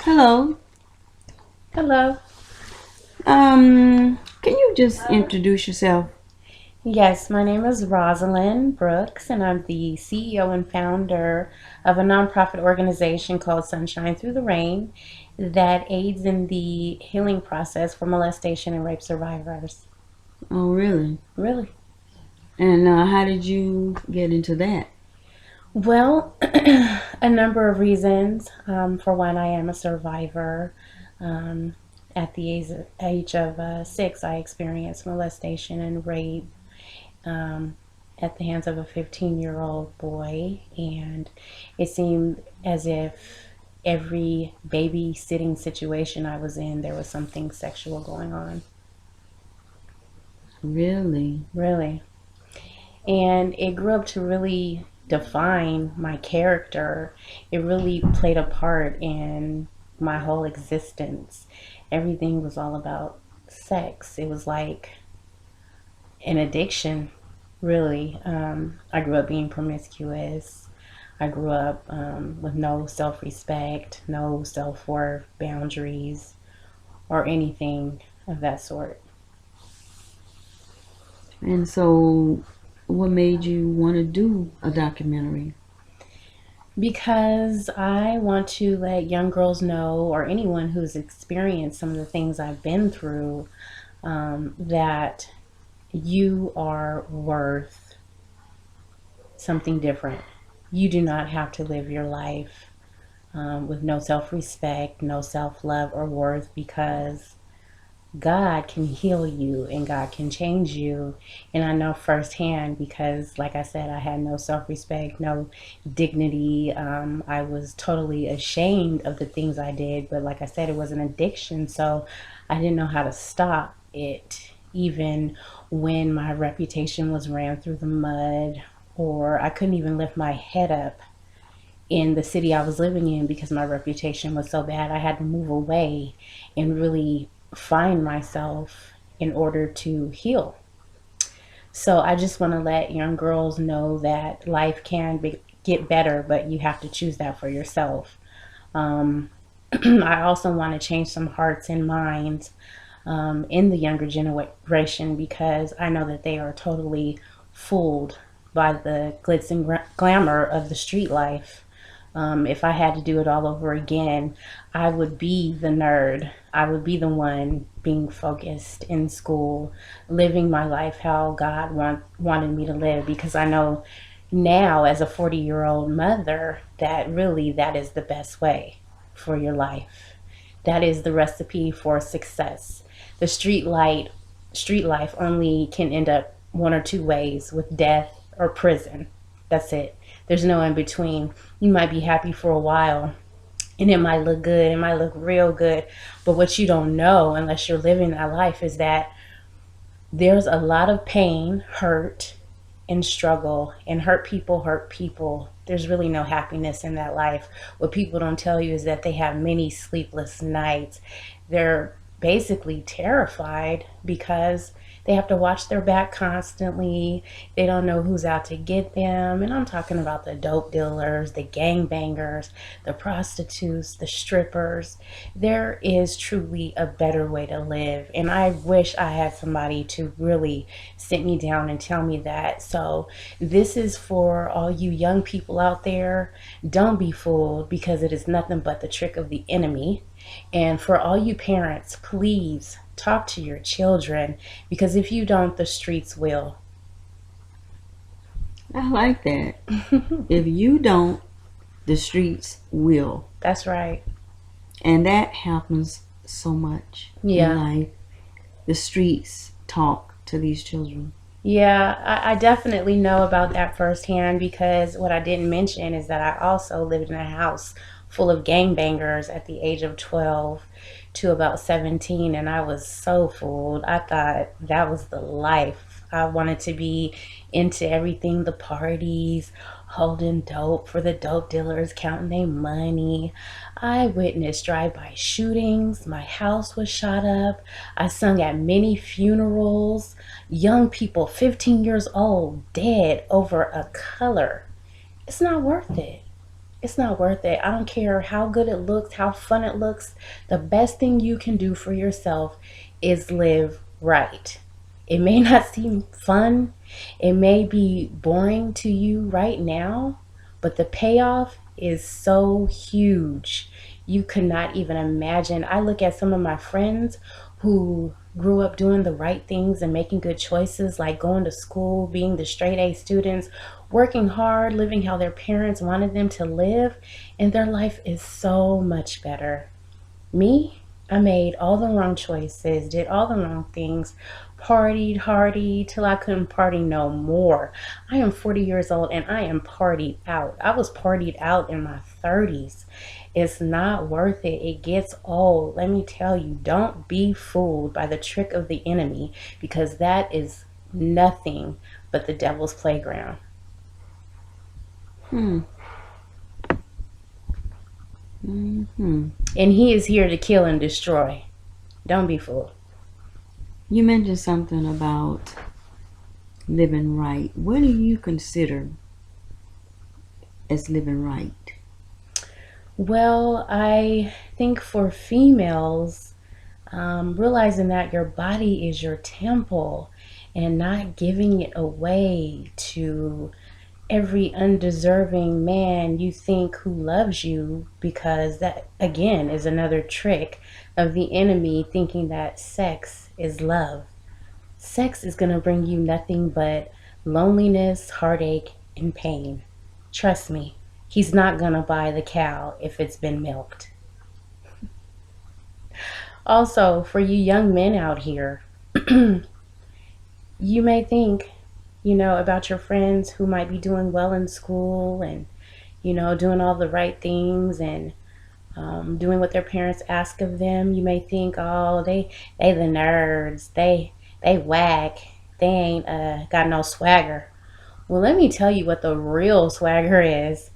Hello. Hello. Can you just introduce yourself? Yes, my name is Rosalyn Brooks, and I'm the CEO and founder of a nonprofit organization called Sunshine Through the Rain that aids in the healing process for molestation and rape survivors. Oh, really? Really? And how did you get into that? Well, a number of reasons. For one, I am a survivor. Um, at the age of 6, I experienced molestation and rape at the hands of a 15-year-old boy, and it seemed as if every babysitting situation I was in, there was something sexual going on. Really? Really. And it grew up to really define my character. It really played a part in my whole existence. Everything was all about sex. It was like an addiction, really. I grew up being promiscuous. I grew up with no self respect, no self worth, boundaries, or anything of that sort. And so, what made you want to do a documentary? Because I want to let young girls know, or anyone who's experienced some of the things I've been through, that you are worth something different. You do not have to live your life with no self respect, no self love or worth, because God can heal you and God can change you. And I know firsthand because, like I said, I had no self respect, no dignity. I was totally ashamed of the things I did. But, like I said, it was an addiction. So I didn't know how to stop it, even when my reputation was ran through the mud, or I couldn't even lift my head up in the city I was living in because my reputation was so bad. I had to move away and really find myself in order to heal. So I just want to let young girls know that life can get better, but you have to choose that for yourself. Um, I also want to change some hearts and minds in the younger generation because I know that they are totally fooled by the glitz and glamour of the street life. If I had to do it all over again, I would be the nerd. I would be the one being focused in school, living my life how God wanted me to live. Because I know now, as a 40-year-old mother, that really that is the best way for your life. That is the recipe for success. The street life only can end up one or two ways, with death or prison. That's it. There's no in between. You might be happy for a while and it might look good, it might look real good, but what you don't know unless you're living that life is that there's a lot of pain, hurt, and struggle, and hurt people hurt people. There's really no happiness in that life. What people don't tell you is that they have many sleepless nights. They're basically terrified because they have to watch their back constantly. They don't know who's out to get them. And I'm talking about the dope dealers, the gang bangers, the prostitutes, the strippers. There is truly a better way to live. And I wish I had somebody to really sit me down and tell me that. So, this is for all you young people out there. Don't be fooled because it is nothing but the trick of the enemy. And for all you parents, please talk to your children because if you don't, the streets will. I like that. If you don't, the streets will. That's right. And that happens so much in Yeah. life. The streets talk to these children. Yeah, I definitely know about that firsthand because what I didn't mention is that I also lived in a house full of gangbangers at the age of 12 to about 17, and I was so fooled. I thought that was the life. I wanted to be into everything, the parties, holding dope for the dope dealers, counting their money. I witnessed drive-by shootings. My house was shot up. I sung at many funerals. Young people, 15 years old, dead over a color. It's not worth it. It's not worth it. I don't care how good it looks, how fun it looks. The best thing you can do for yourself is live right. It may not seem fun, it may be boring to you right now, but the payoff is so huge. You could not even imagine. I look at some of my friends who grew up doing the right things and making good choices, like going to school, being the straight A students, working hard, living how their parents wanted them to live, and their life is so much better. Me, I made all the wrong choices, did all the wrong things, partied hardy till I couldn't party no more. I am 40 years old and I am partied out. I was partied out in my 30s. It's not worth it. It gets old. Let me tell you, don't be fooled by the trick of the enemy, because that is nothing but the devil's playground. Hmm. Hmm. And he is here to kill and destroy. Don't be fooled. You mentioned something about living right. What do you consider as living right? Well, I think for females, realizing that your body is your temple and not giving it away to every undeserving man you think who loves you, because that again is another trick of the enemy, thinking that sex is love. Sex is going to bring you nothing but loneliness, heartache, and pain. Trust me, he's not going to buy the cow if it's been milked. Also, for you young men out here, you may think, about your friends who might be doing well in school and, doing all the right things and doing what their parents ask of them. You may think, oh, they the nerds, they whack, they ain't got no swagger. Well, let me tell you what the real swagger is: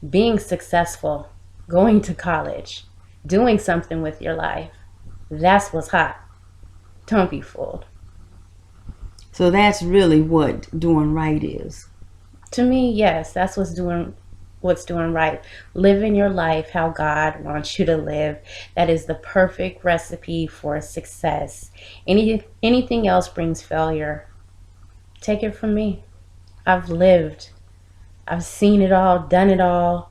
being successful, going to college, doing something with your life. That's what's hot. Don't be fooled. So that's really what doing right is. To me, yes, that's what's doing right. Living your life how God wants you to live. That is the perfect recipe for success. Anything else brings failure. Take it from me. I've lived. I've seen it all, done it all,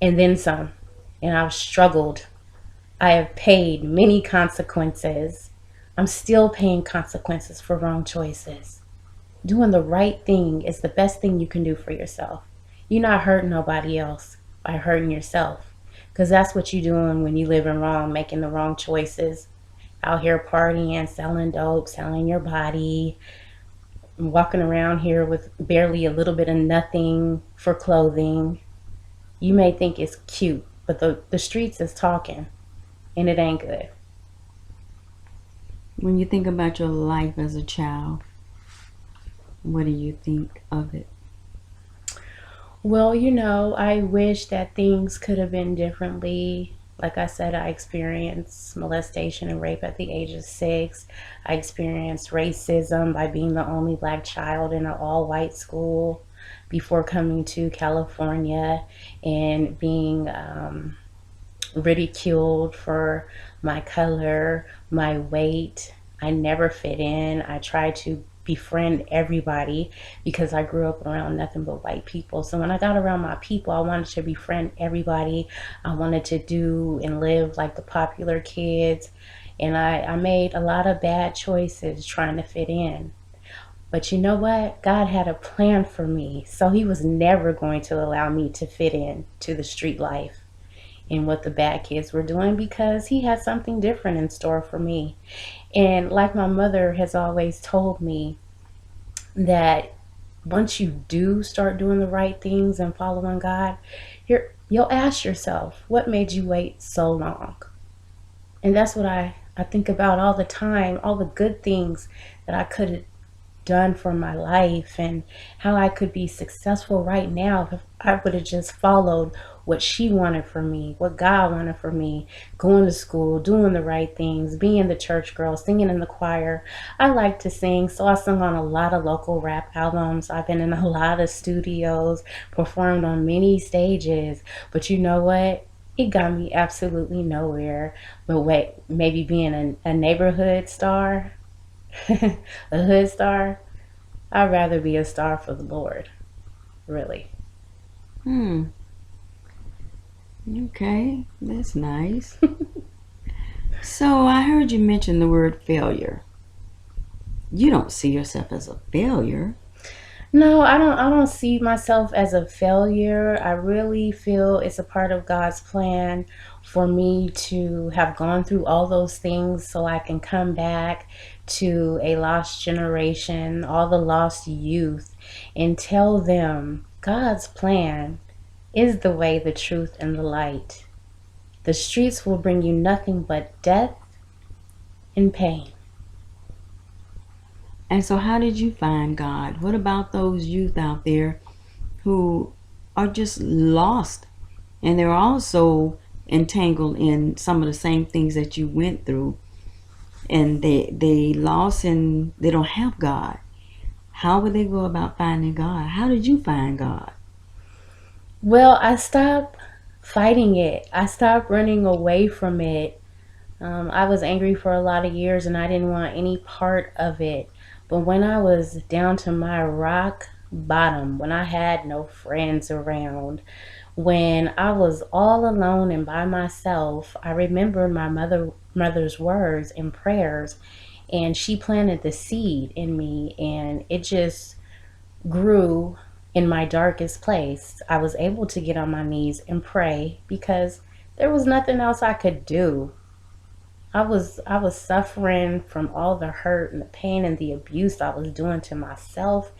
and then some. And I've struggled. I have paid many consequences. I'm still paying consequences for wrong choices. Doing the right thing is the best thing you can do for yourself. You're not hurting nobody else by hurting yourself. Because that's what you're doing when you living wrong, making the wrong choices. Out here partying, selling dope, selling your body, walking around here with barely a little bit of nothing for clothing. You may think it's cute, but the streets is talking, and it ain't good. When you think about your life as a child, what do you think of it? Well, I wish that things could have been differently. Like I said, I experienced molestation and rape at the age of 6. I experienced racism by being the only black child in an all white school before coming to California, and being ridiculed for my color, my weight. I never fit in. I tried to befriend everybody because I grew up around nothing but white people. So when I got around my people, I wanted to befriend everybody. I wanted to do and live like the popular kids. And I made a lot of bad choices trying to fit in. But you know what? God had a plan for me. So he was never going to allow me to fit in to the street life and what the bad kids were doing, because he had something different in store for me. And like my mother has always told me, that once you do start doing the right things and following God, you'll ask yourself, what made you wait so long? And that's what I think about all the time, all the good things that I could have done for my life, and how I could be successful right now if I would have just followed what she wanted for me, what God wanted for me, going to school, doing the right things, being the church girl, singing in the choir. I like to sing, so I sung on a lot of local rap albums. I've been in a lot of studios, performed on many stages. But you know what? It got me absolutely nowhere. But wait, maybe being a neighborhood star, a hood star, I'd rather be a star for the Lord, really. Hmm. Okay, that's nice. So I heard you mention the word failure. You don't see yourself as a failure. No, I don't see myself as a failure. I really feel it's a part of God's plan for me to have gone through all those things so I can come back to a lost generation, all the lost youth, and tell them God's plan is the way, the truth, and the light. The streets will bring you nothing but death and pain. And so, how did you find God? What about those youth out there who are just lost and they're also entangled in some of the same things that you went through, and they lost and they don't have God? How would they go about finding God? How did you find God? Well, I stopped fighting it. I stopped running away from it. I was angry for a lot of years and I didn't want any part of it. But when I was down to my rock bottom, when I had no friends around, when I was all alone and by myself, I remembered my mother's words and prayers, and she planted the seed in me, and it just grew in my darkest place. I was able to get on my knees and pray because there was nothing else I could do. I was suffering from all the hurt and the pain and the abuse I was doing to myself,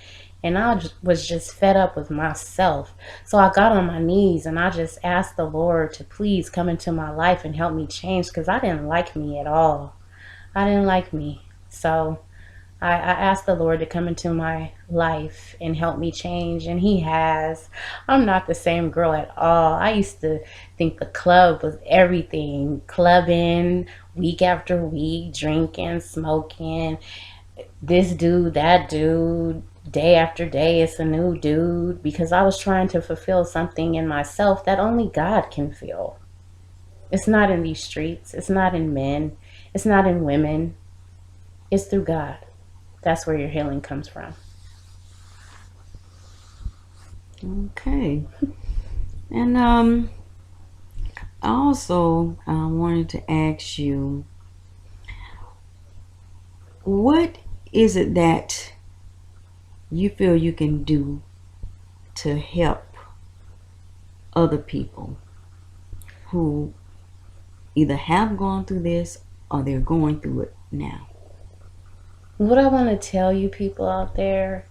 and was just fed up with myself. So I got on my knees and I just asked the Lord to please come into my life and help me change because I didn't like me at all. I didn't like me. So I asked the Lord to come into my life and help me change, and He has. I'm not the same girl at all. I used to think the club was everything, clubbing week after week, drinking, smoking, this dude, that dude, day after day, it's a new dude, because I was trying to fulfill something in myself that only God can feel. It's not in these streets, it's not in men, it's not in women, it's through God. That's where your healing comes from. Okay. And I also wanted to ask you, what is it that you feel you can do to help other people who either have gone through this or they're going through it now? What I want to tell you people out there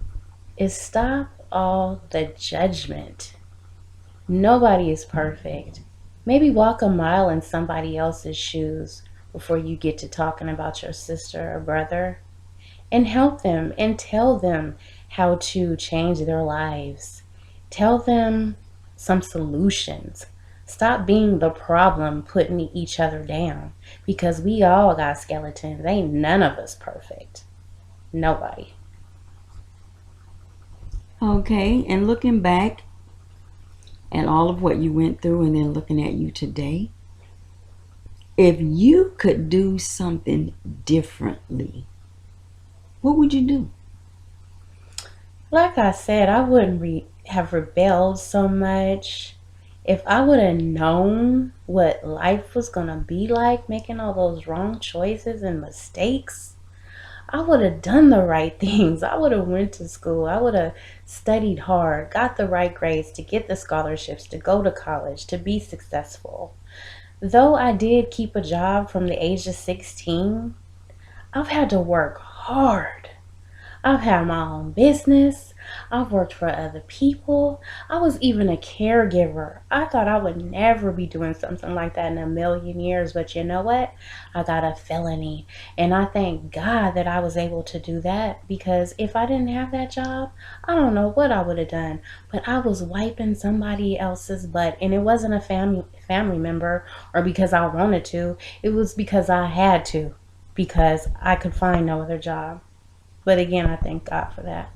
is stop all the judgment. Nobody is perfect. Maybe walk a mile in somebody else's shoes before you get to talking about your sister or brother, and help them and tell them how to change their lives. Tell them some solutions. Stop being the problem, putting each other down, because we all got skeletons. Ain't none of us perfect. Nobody. Okay, and looking back at all of what you went through and then looking at you today, if you could do something differently, what would you do? Like I said, I wouldn't have rebelled so much. If I would have known what life was going to be like, making all those wrong choices and mistakes, I would have done the right things. I would have went to school. I would have studied hard, got the right grades to get the scholarships, to go to college, to be successful. Though I did keep a job from the age of 16, I've had to work hard. I've had my own business. I've worked for other people. I was even a caregiver. I thought I would never be doing something like that in a million years, but you know what? I got a felony. And I thank God that I was able to do that, because if I didn't have that job, I don't know what I would have done. But I was wiping somebody else's butt, and it wasn't a family member or because I wanted to. It was because I had to, because I could find no other job. But again, I thank God for that.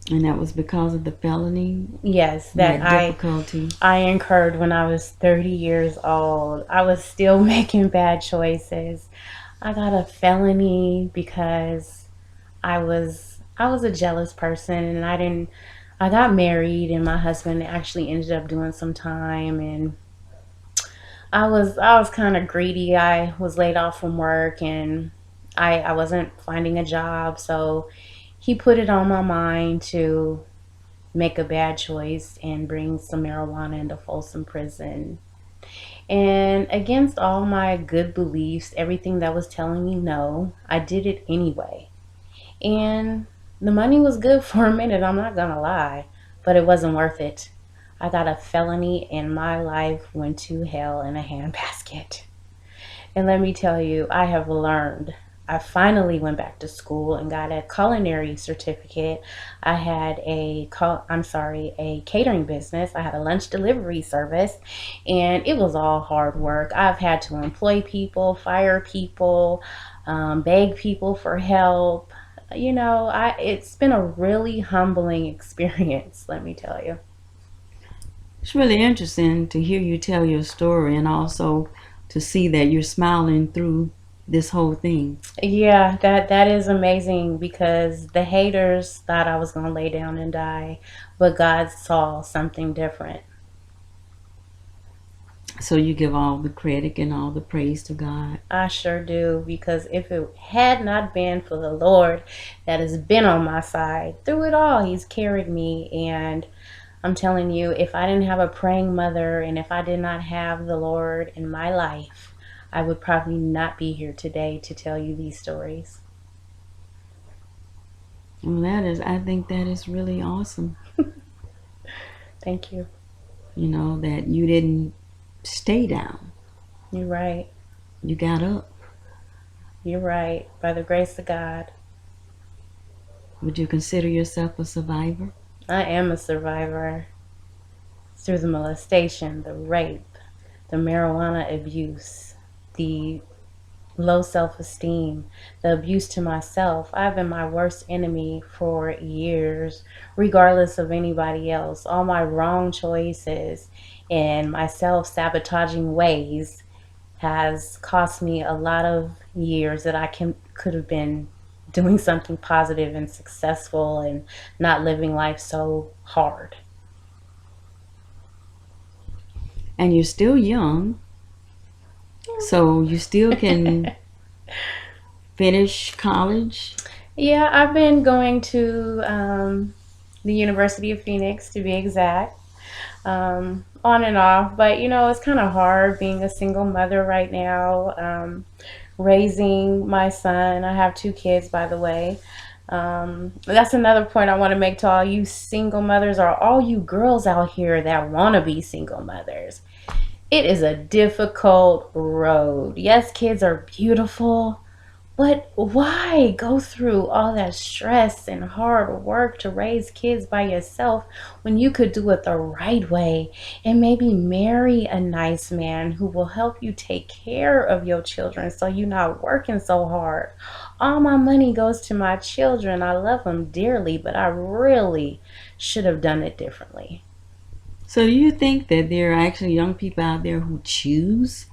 And that was because of the felony Yes, you that had difficulty. I incurred when I was 30 years old. I was still making bad choices. I got a felony because I was a jealous person, and I got married, and my husband actually ended up doing some time, and I was kind of greedy. I was laid off from work, and I wasn't finding a job, so he put it on my mind to make a bad choice and bring some marijuana into Folsom Prison. And against all my good beliefs, everything that was telling me no, I did it anyway. And the money was good for a minute, I'm not gonna lie, but it wasn't worth it. I got a felony, and my life went to hell in a handbasket. And let me tell you, I have learned. I finally went back to school and got a culinary certificate. I had a catering business. I had a lunch delivery service, and it was all hard work. I've had to employ people, fire people, beg people for help. It's been a really humbling experience, let me tell you. It's really interesting to hear you tell your story and also to see that you're smiling through this whole thing. Yeah, that is amazing, because the haters thought I was gonna lay down and die, but God saw something different. So you give all the credit and all the praise to God. I sure do, because if it had not been for the Lord that has been on my side through it all, He's carried me. And I'm telling you, if I didn't have a praying mother, and if I did not have the Lord in my life, I would probably not be here today to tell you these stories. Well, I think that is really awesome. Thank you. That you didn't stay down. You're right. You got up. You're right. By the grace of God, Would you consider yourself a survivor? I am a survivor through the molestation, the rape, the marijuana abuse, the low self esteem, the abuse to myself. I've been my worst enemy for years, regardless of anybody else. All my wrong choices and my self sabotaging ways has cost me a lot of years that could have been doing something positive and successful, and not living life so hard. And you're still young, so you still can finish college. Yeah, I've been going to the University of Phoenix, to be exact, on and off. But it's kind of hard being a single mother right now, raising my son. I have two kids, by the way. That's another point I want to make to all you single mothers, or all you girls out here that want to be single mothers. It is a difficult road. Yes, kids are beautiful, but why go through all that stress and hard work to raise kids by yourself when you could do it the right way, and maybe marry a nice man who will help you take care of your children so you're not working so hard? All my money goes to my children. I love them dearly, but I really should have done it differently. So do you think that there are actually young people out there who choose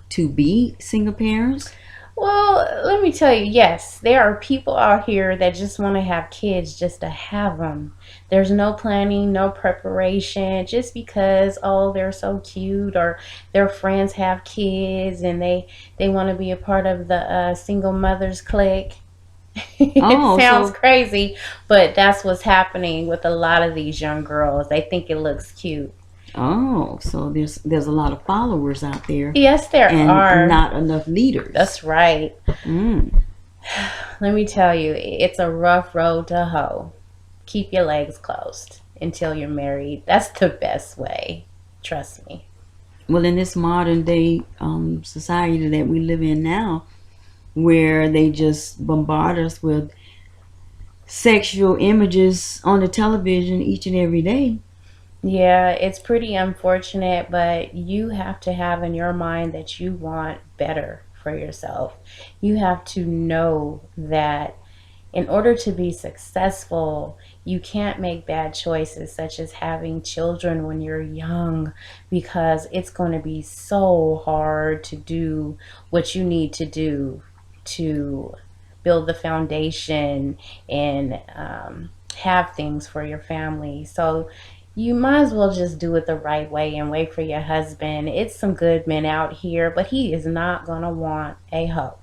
to be single parents? Well, let me tell you, yes, there are people out here that just want to have kids just to have them. There's no planning, no preparation, just because, oh, they're so cute, or their friends have kids, and they want to be a part of the single mothers clique. It Oh, sounds so crazy, but that's what's happening with a lot of these young girls. They think it looks cute. so there's a lot of followers out there Yes, there and are. not enough leaders. That's right. Mm. Let me tell you, it's a rough road to hoe. Keep your legs closed until you're married. That's the best way. Trust me. Well, in this modern day society that we live in now, where they just bombard us with sexual images on the television each and every day. Yeah, it's pretty unfortunate, but you have to have in your mind that you want better for yourself. You have to know that in order to be successful, you can't make bad choices, such as having children when you're young, because it's going to be so hard to do what you need to do to build the foundation and have things for your family. So you might as well just do it the right way and wait for your husband. It's some good men out here, but he is not going to want a hoe.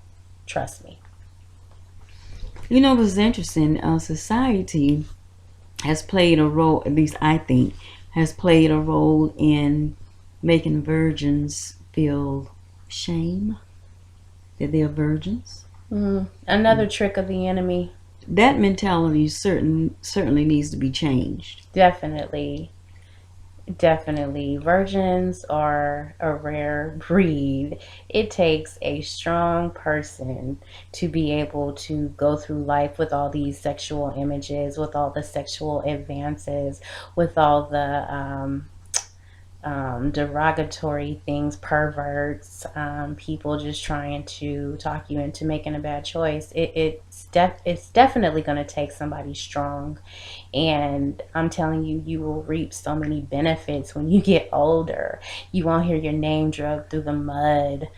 Trust me. You know what's interesting? Society has played a role, at least I think, has played a role in making virgins feel shame that they're virgins. Another trick of the enemy. That mentality certainly needs to be changed. Definitely. Definitely. Virgins are a rare breed. It takes a strong person to be able to go through life with all these sexual images, with all the sexual advances, with all the derogatory things, perverts, people just trying to talk you into making a bad choice. It's definitely going to take somebody strong, and I'm telling you, you will reap so many benefits when you get older. You won't hear your name dragged through the mud.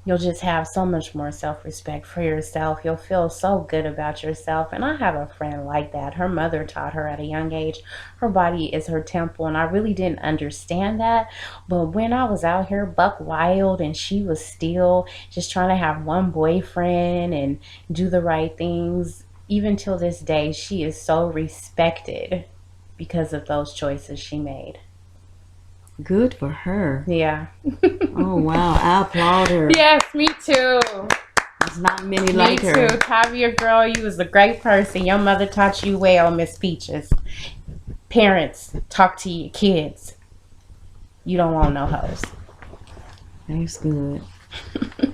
You'll just have so much more self-respect for yourself. You'll feel so good about yourself. And I have a friend like that. Her mother taught her at a young age, her body is her temple. And I really didn't understand that. But when I was out here buck wild and she was still just trying to have one boyfriend and do the right things, even till this day, she is so respected because of those choices she made. Good for her. Yeah. Oh wow, I applaud her. Yes, me too. There's not many Me like too. her. Tavia, girl, you was a great person. Your mother taught you well, Miss Peaches. Parents, talk to your kids. You don't want no hoes. That's good.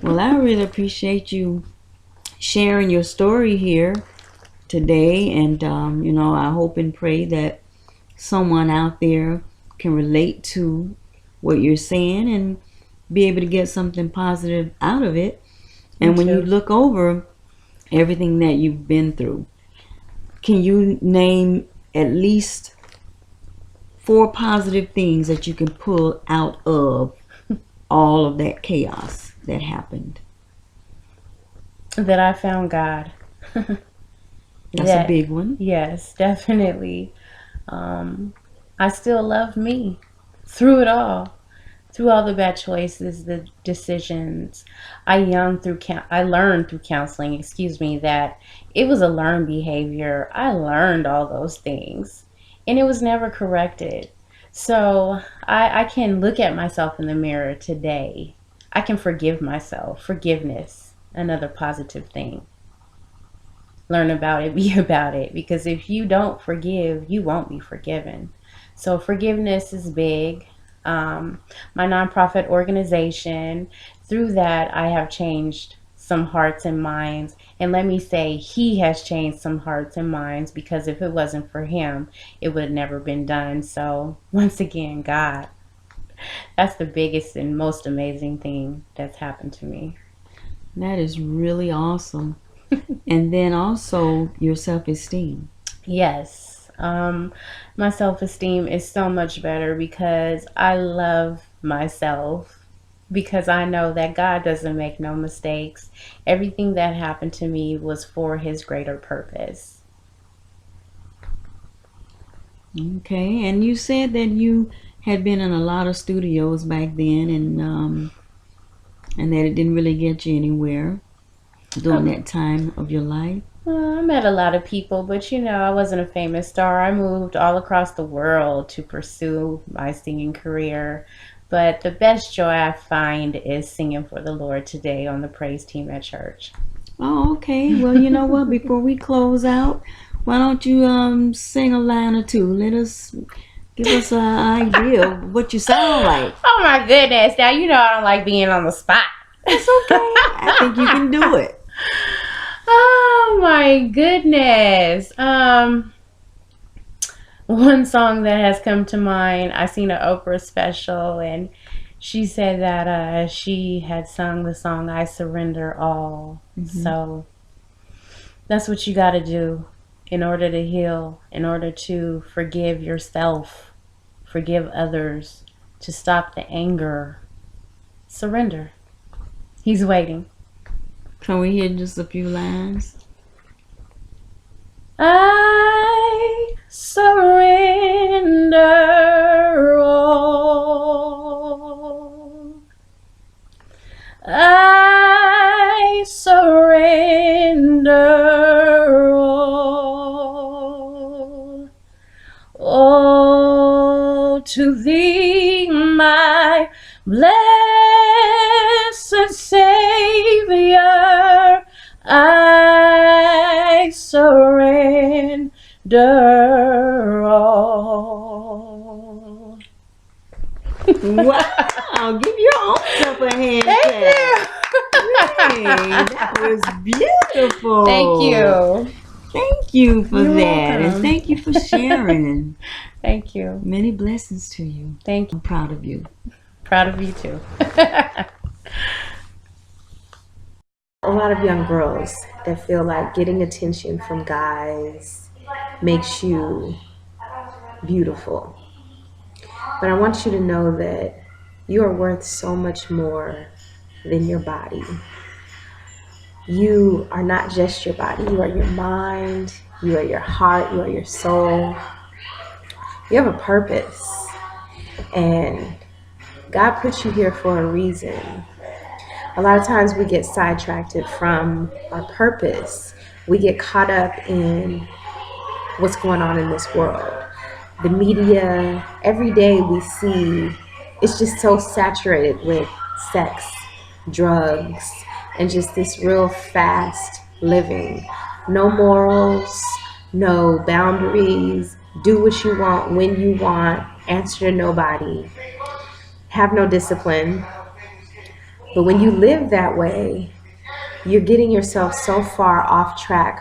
Well, I really appreciate you sharing your story here today, and I hope and pray that someone out there can relate to what you're saying and be able to get something positive out of it. And when you look over everything that you've been through, can you name at least 4 positive things that you can pull out of all of that chaos that happened? That I found God. That's a big one. Yes, definitely. I still love me through it all. Through all the bad choices, the decisions, I learned through counseling, excuse me, that it was a learned behavior. I learned all those things, and it was never corrected. So I can look at myself in the mirror today. I can forgive myself. Forgiveness, another positive thing. Learn about it, be about it, because if you don't forgive, you won't be forgiven. So forgiveness is big. My nonprofit organization, through that, I have changed some hearts and minds. And let me say, he has changed some hearts and minds, because if it wasn't for him, it would have never been done. So once again, God, that's the biggest and most amazing thing that's happened to me. That is really awesome. And then also your self-esteem. Yes. My self-esteem is so much better because I love myself, because I know that God doesn't make no mistakes. Everything that happened to me was for his greater purpose. Okay, and you said that you had been in a lot of studios back then, and that it didn't really get you anywhere during that time of your life. I met a lot of people, but I wasn't a famous star. I moved all across the world to pursue my singing career. But the best joy I find is singing for the Lord today on the praise team at church. Oh, okay. Well, you know what? Before we close out, why don't you sing a line or two? Let us give us an idea of what you sound like. Oh my goodness. Now you know I don't like being on the spot. That's okay. I think you can do it. Oh my goodness. One song that has come to mind, I seen an Oprah special and she said that she had sung the song I Surrender All. So that's what you got to do in order to heal, in order to forgive yourself, forgive others, to stop the anger. Surrender. He's waiting. Can we hear just a few lines? I surrender all. I surrender all. Oh, to thee, my blessed Savior, I surrender all. Wow, give your own self a hand Thank clap. you. Hey, that was beautiful. Thank you. Thank you for You're that. And welcome. thank you for sharing. Thank you. Many blessings to you. Thank you. I'm proud of you. Proud of you too. A lot of young girls that feel like getting attention from guys makes you beautiful. But I want you to know that you are worth so much more than your body. You are not just your body, you are your mind, you are your heart, you are your soul. You have a purpose, and God put you here for a reason. A lot of times we get sidetracked from our purpose. We get caught up in what's going on in this world. The media, every day we see, it's just so saturated with sex, drugs, and just this real fast living. No morals, no boundaries, do what you want, when you want, answer to nobody, have no discipline. But when you live that way, you're getting yourself so far off track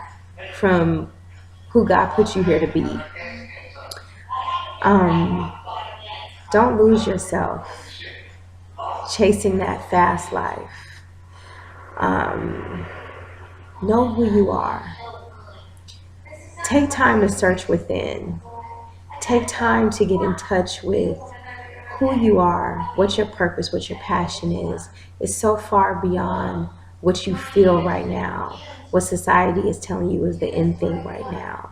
from who God put you here to be. Don't lose yourself chasing that fast life. Know who you are. Take time to search within. Take time to get in touch with who you are, what your purpose, what your passion is. It's so far beyond what you feel right now, what society is telling you is the end thing right now.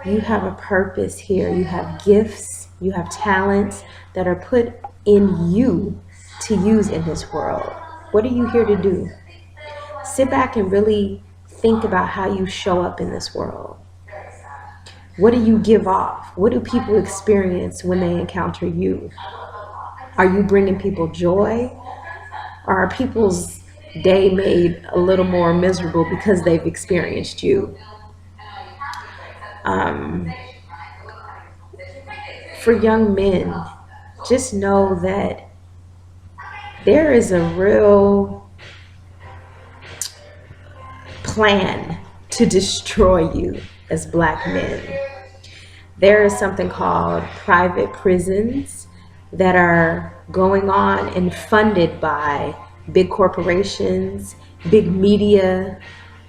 You have a purpose here. You have gifts, you have talents that are put in you to use in this world. What are you here to do? Sit back and really think about how you show up in this world. What do you give off? What do people experience when they encounter you? Are you bringing people joy? Or are people's day made a little more miserable because they've experienced you? For young men, just know that there is a real plan to destroy you as black men. There is something called private prisons that are going on and funded by big corporations, big media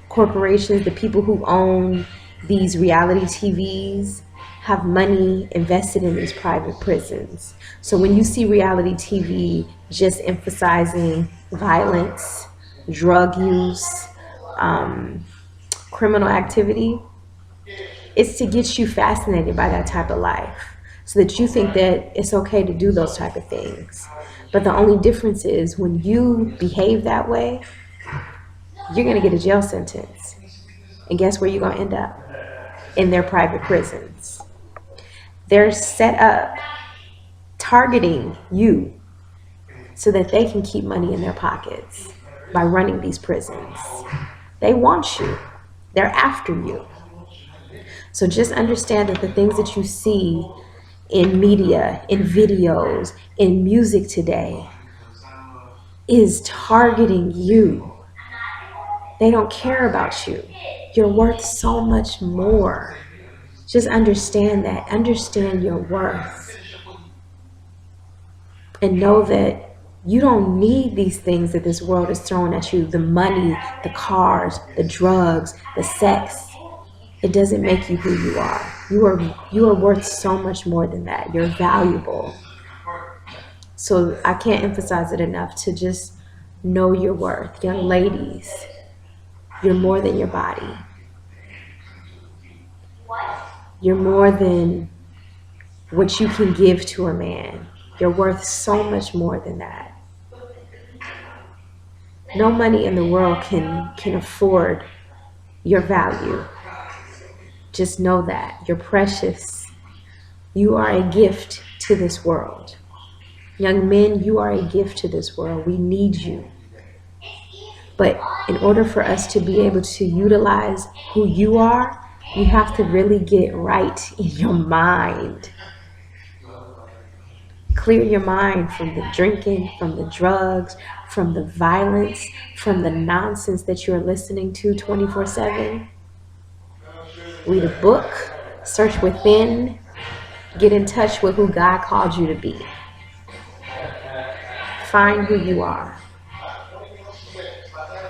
corporations. The people who own these reality TVs have money invested in these private prisons. So when you see reality TV just emphasizing violence, drug use, criminal activity, it's to get you fascinated by that type of life so that you think that it's okay to do those type of things. But the only difference is when you behave that way, you're going to get a jail sentence. And guess where you're going to end up? In their private prisons. They're set up targeting you so that they can keep money in their pockets by running these prisons. They want you. They're after you. So just understand that the things that you see in media, in videos, in music today is targeting you. They don't care about you. You're worth so much more. Just understand that. Understand your worth. And know that you don't need these things that this world is throwing at you. The money, the cars, the drugs, the sex. It doesn't make you who you are. You are worth so much more than that. You're valuable. So I can't emphasize it enough to just know your worth. Young ladies, you're more than your body. You're more than what you can give to a man. You're worth so much more than that. No money in the world can afford your value. Just know that. You're precious. You are a gift to this world. Young men, you are a gift to this world. We need you. But in order for us to be able to utilize who you are, you have to really get right in your mind. Clear your mind from the drinking, from the drugs, from the violence, from the nonsense that you're listening to 24/7. Read a book, search within, get in touch with who God called you to be. Find who you are.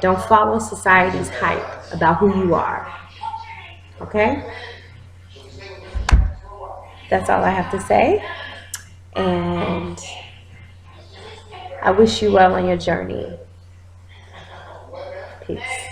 Don't follow society's hype about who you are. Okay? That's all I have to say. And I wish you well on your journey. Peace.